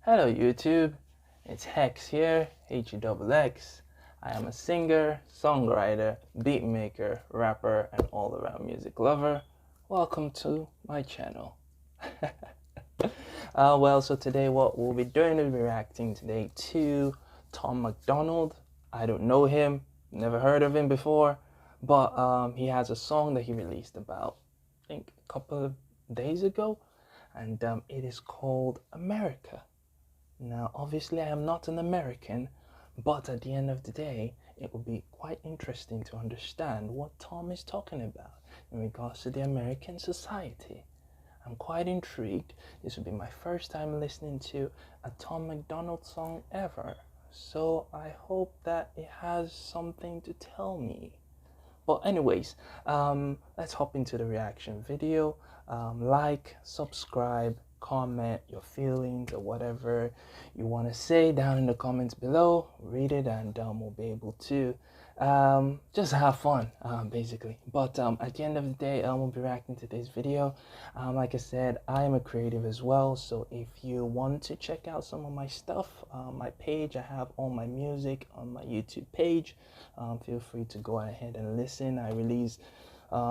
Hello YouTube, it's Hexx here, Hexx. I am a singer, songwriter, beatmaker, rapper, and all-around music lover. Welcome to my channel. So today what we'll be doing is reacting today to Tom MacDonald. I don't know him, never heard of him before, but he has a song that he released about, I think, a couple of days ago, and it is called America. Now, obviously, I am not an American, but at the end of the day, it will be quite interesting to understand what Tom is talking about in regards to the American society. I'm quite intrigued. This will be my first time listening to a Tom MacDonald song ever, so I hope that it has something to tell me. But anyways, let's hop into the reaction video. Like, subscribe, comment your feelings or whatever you want to say down in the comments below. Read it and we'll be able to just have fun, basically. But at the end of the day, we'll be reacting to this video. Like I said, I am a creative as well, so if you want to check out some of my stuff, my page, I have all my music on my YouTube page. Feel free to go ahead and listen. I release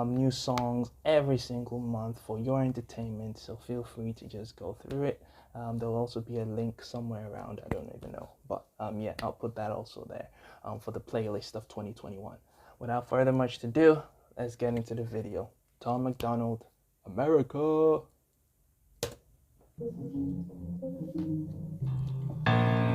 new songs every single month for your entertainment, so feel free to just go through it. There'll also be a link somewhere around, I don't even know, but yeah, I'll put that also there for the playlist of 2021. Without further much to do, let's get into the video. Tom MacDonald, America.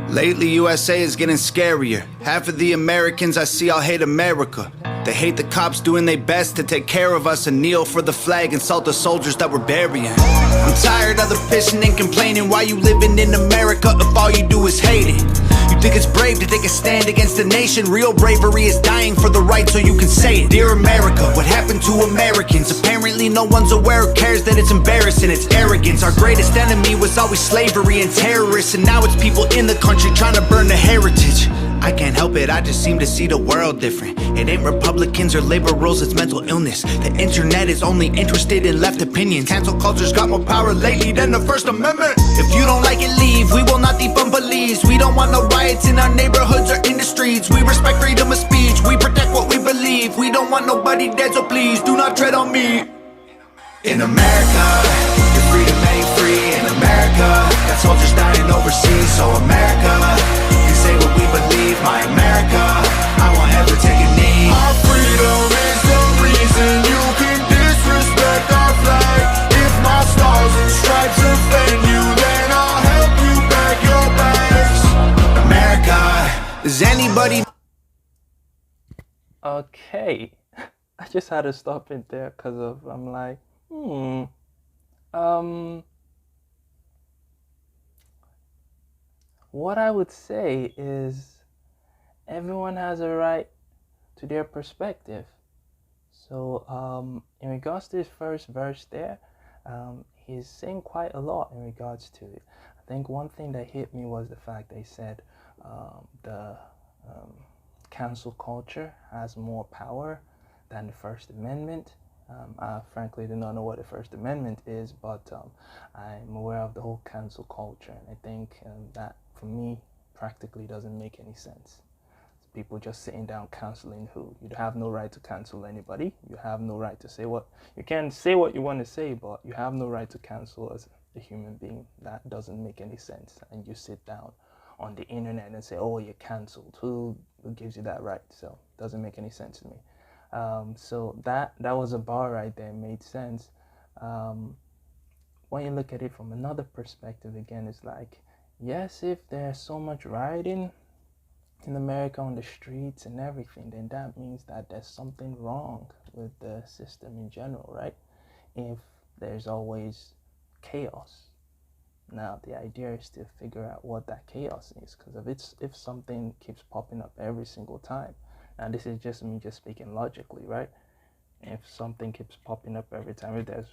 Lately, USA is getting scarier. Half of the Americans I see all hate America. They hate the cops doing their best to take care of us and kneel for the flag and salt the soldiers that we're burying. I'm tired of the pissing and complaining. Why you living in America if all you do is hate it? You think it's brave to take a stand against the nation? Real bravery is dying for the right so you can say it. Dear America, what happened to Americans? Apparently no one's aware or cares that it's embarrassing. It's arrogance. Our greatest enemy was always slavery and terrorists, and now it's people in the country trying to burn the heritage. I can't help it, I just seem to see the world different. It ain't Republicans or liberals, it's mental illness. The internet is only interested in left opinions. Cancel culture's got more power lately than the First Amendment. If you don't like it, leave. We will not defund police. We don't want no riots in our neighborhoods or in the streets. We respect freedom of speech. We protect what we believe. We don't want nobody dead, so please do not tread on me. In America, your freedom ain't free. In America, got soldiers dying overseas. So America, you say what we believe. My America, I won't ever take a knee. Our freedom is the reason you can disrespect our flag. If my stars and stripes offend you, then I'll help you pack your bags. America, does anybody... Okay, I just had to stop it there because of, I'm like, what I would say is everyone has a right to their perspective. So in regards to his first verse there, he's saying quite a lot in regards to it. I think one thing that hit me was the fact they said the cancel culture has more power than the First Amendment. I frankly do not know what the First Amendment is, but I'm aware of the whole cancel culture, and I think that, for me, practically doesn't make any sense. It's people just sitting down canceling who? You have no right to cancel anybody. You have no right to say what... You can say what you want to say, but you have no right to cancel as a human being. That doesn't make any sense. And you sit down on the internet and say, oh, you're canceled. Who gives you that right? So it doesn't make any sense to me. So that was a bar right there. It made sense. When you look at it from another perspective, again, it's like, yes, if there's so much rioting in America on the streets and everything, then that means that there's something wrong with the system in general, right? If there's always chaos. Now, the idea is to figure out what that chaos is, because if something keeps popping up every single time, and this is just me just speaking logically, right? If something keeps popping up every time, if there's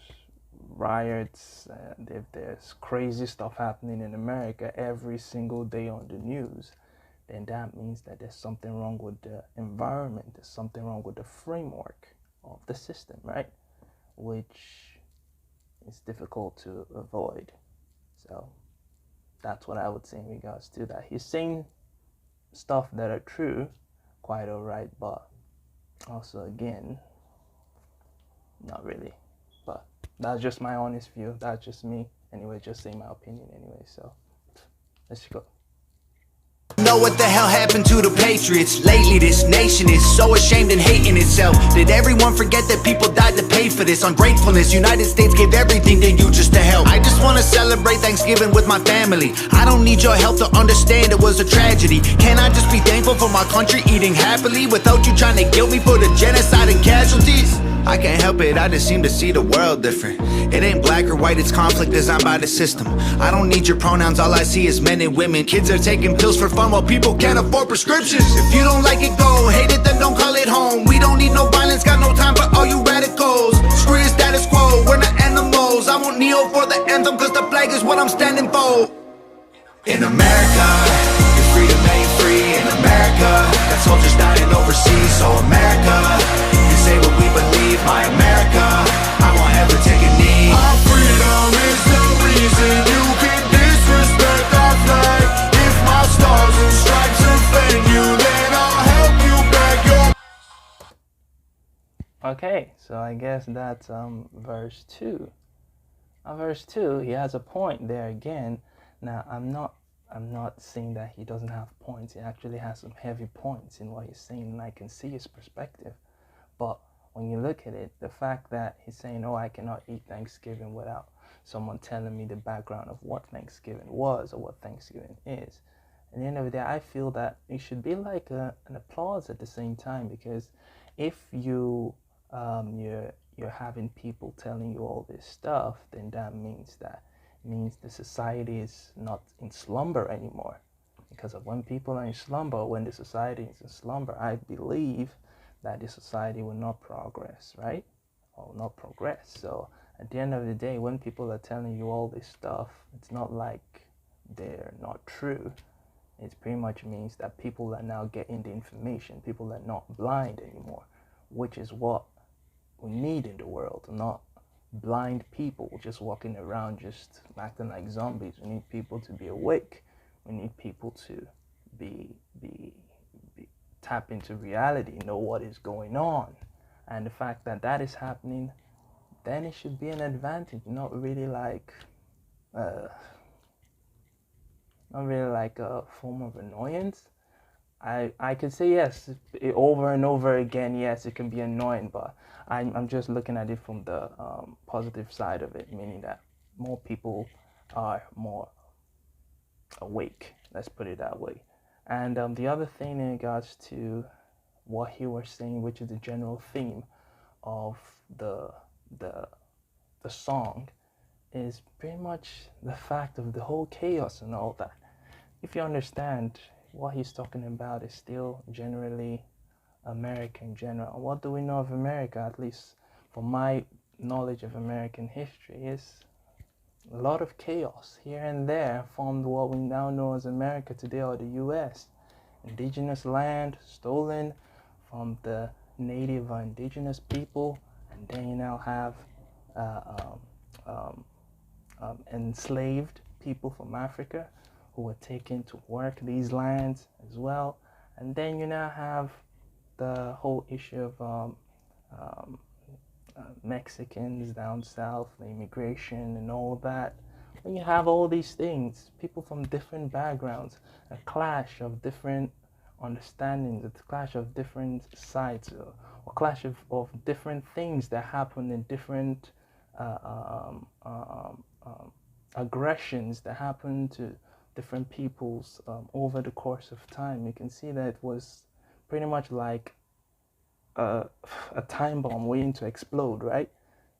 riots, and if there's crazy stuff happening in America every single day on the news, then that means that there's something wrong with the environment, there's something wrong with the framework of the system, right? Which is difficult to avoid. So That's what I would say in regards to that. He's saying stuff that are true, quite alright, but also again, not really. But that's just my honest view. That's just me. Anyway, just saying my opinion anyway. So let's go. Know what the hell happened to the Patriots? Lately this nation is so ashamed and hating itself. Did everyone forget that people died to pay for this? Ungratefulness, United States gave everything to you just to help. I just want to celebrate Thanksgiving with my family. I don't need your help to understand it was a tragedy. Can I just be thankful for my country eating happily without you trying to guilt me for the genocide and casualties? I can't help it, I just seem to see the world different. It ain't black or white, it's conflict designed by the system. I don't need your pronouns, all I see is men and women. Kids are taking pills for fun while people can't afford prescriptions. If you don't like it, go. Hate it, then don't call it home. We don't need no violence, got no time for all you radicals. Screw your status quo, we're not animals. I won't kneel for the anthem, cause the flag is what I'm standing for. In America, your freedom ain't free. In America, got soldiers dying overseas. So America, you say what we believe. My America, I won't ever take a knee. Our freedom is the reason you can disrespect our flag. If my stars and stripes offend you, then I'll help you back your... Okay, so I guess that's verse 2. Verse 2, he has a point there again. Now I'm not saying that he doesn't have points. He actually has some heavy points in what he's saying, and I can see his perspective. But when you look at it, the fact that he's saying, oh, I cannot eat Thanksgiving without someone telling me the background of what Thanksgiving was or what Thanksgiving is. At the end of the day, I feel that it should be like an applause at the same time, because if you're having people telling you all this stuff, then that means the society is not in slumber anymore. Because of when people are in slumber, when the society is in slumber, I believe that the society will not progress, right? Or not progress. So at the end of the day, when people are telling you all this stuff, it's not like they're not true. It pretty much means that people are now getting the information. People are not blind anymore, which is what we need in the world, not blind people just walking around just acting like zombies. We need people to be awake. We need people to be tap into reality, know what is going on. And the fact that that is happening, then it should be an advantage, not really like a form of annoyance. I could say yes, over and over again, yes, it can be annoying, but I'm just looking at it from the positive side of it, meaning that more people are more awake, let's put it that way. And the other thing in regards to what he was saying, which is the general theme of the song, is pretty much the fact of the whole chaos and all that. If you understand, what he's talking about is still generally America in general. What do we know of America, at least from my knowledge of American history, is a lot of chaos here and there formed what we now know as America today, or the US. Indigenous land stolen from the native or indigenous people, and then you now have enslaved people from Africa who were taken to work these lands as well. And then you now have the whole issue of Mexicans down south, the immigration and all that. When you have all these things, people from different backgrounds, a clash of different understandings, a clash of different sides, or clash of different things that happen in different aggressions that happen to different peoples over the course of time. You can see that it was pretty much like a time bomb waiting to explode, right?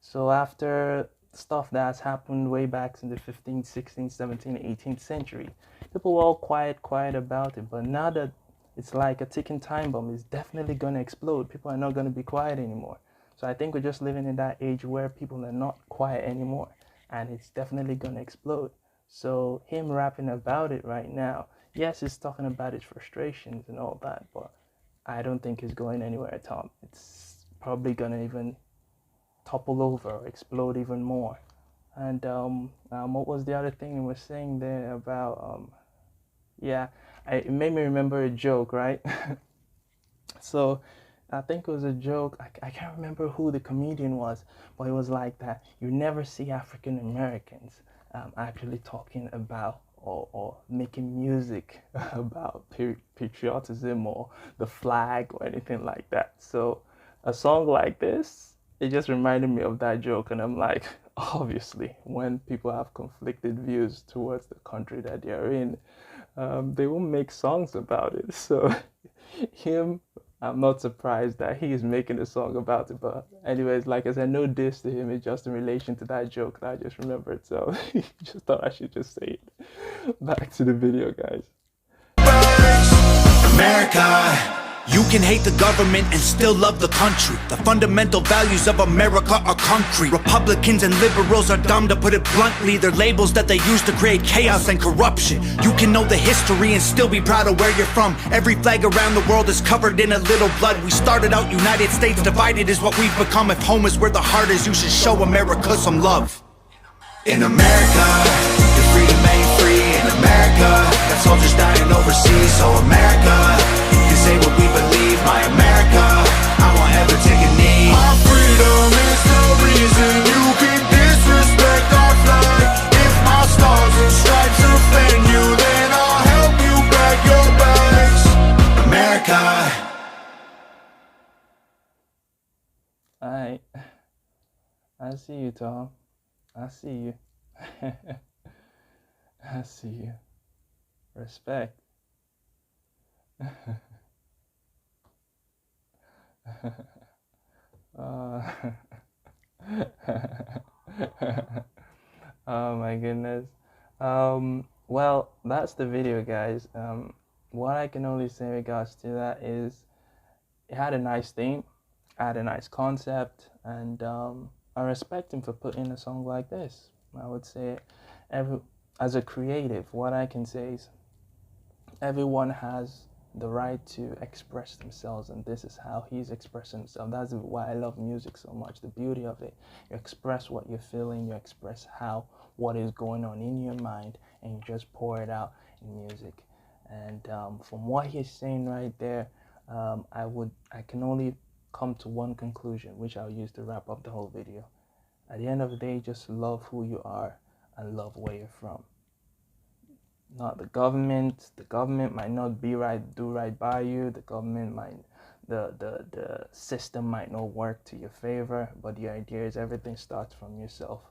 So after stuff that's happened way back in the 15th, 16th, 17th, 18th century, people were all quiet about it. But now that it's like a ticking time bomb, it's definitely going to explode. People are not going to be quiet anymore. So I think we're just living in that age where people are not quiet anymore, and it's definitely going to explode. So him rapping about it right now, yes, he's talking about his frustrations and all that, but I don't think it's going anywhere at all. It's probably going to even topple over or explode even more. And what was the other thing you were saying there about yeah, it made me remember a joke, right? So I think it was a joke. I can't remember who the comedian was, but it was like that. You never see African Americans actually talking about or making music about patriotism or the flag or anything like that. So a song like this, it just reminded me of that joke. And I'm like, obviously, when people have conflicted views towards the country that they're in, they will make songs about it. So him, I'm not surprised that he is making a song about it. But anyways, like I said, no diss to him. It's just in relation to that joke that I just remembered. So just thought I should just say it. Back to the video, guys. America. You can hate the government and still love the country. The fundamental values of America are concrete. Republicans and liberals are dumb, to put it bluntly. They're labels that they use to create chaos and corruption. You can know the history and still be proud of where you're from. Every flag around the world is covered in a little blood. We started out United States, divided is what we've become. If home is where the heart is, you should show America some love. In America, your freedom ain't free. In America, got soldiers dying overseas. So America, you can say what we believe. My America, I won't ever take a knee. Our freedom is the reason you can disrespect our flag. If my stars and stripes offend you, then I'll help you pack your bags. America. Alright. I see you, Tom. I see you. I see you. Respect. Oh my goodness. Well, that's the video, guys. What I can only say in regards to that is it had a nice theme, had a nice concept, and I respect him for putting a song like this. I would say as a creative, what I can say is everyone has the right to express themselves, and this is how he's expressing himself. That's why I love music so much, the beauty of it. You express what you're feeling, you express what is going on in your mind, and you just pour it out in music. And from what he's saying right there, I can only come to one conclusion, which I'll use to wrap up the whole video. At the end of the day, just love who you are and love where you're from. Not the government. The government might not do right by you. The government the system might not work to your favor, but the idea is everything starts from yourself.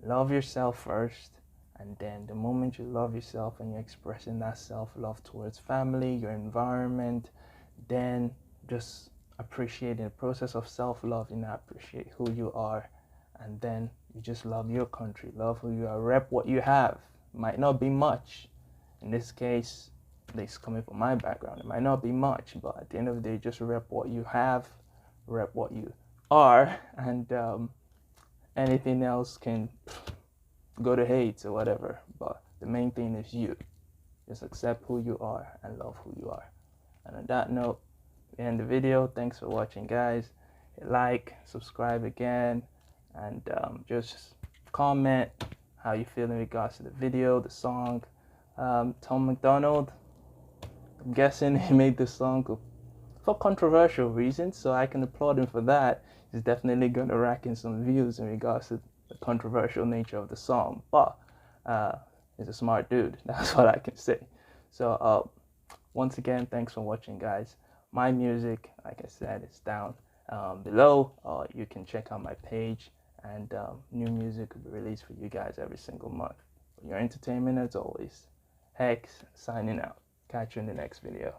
Love yourself first, and then the moment you love yourself and you're expressing that self-love towards family, your environment, then just appreciate the process of self-love, and appreciate who you are, and then you just love your country, love who you are, rep what you have. Might not be much. In this case, this coming from my background, it might not be much, but at the end of the day, just rep what you have, rep what you are, and anything else can go to hate or whatever. But the main thing is you. Just accept who you are and love who you are. And on that note, we end the video. Thanks for watching, guys. Hit like, subscribe again, and just comment how you feel in regards to the video, the song. Tom MacDonald, I'm guessing he made this song for controversial reasons, so I can applaud him for that. He's definitely going to rack in some views in regards to the controversial nature of the song, but he's a smart dude. That's what I can say. So once again, thanks for watching, guys. My music, like I said, is down below. You can check out my page, and new music will be released for you guys every single month. For your entertainment, as always, Hexx signing out. Catch you in the next video.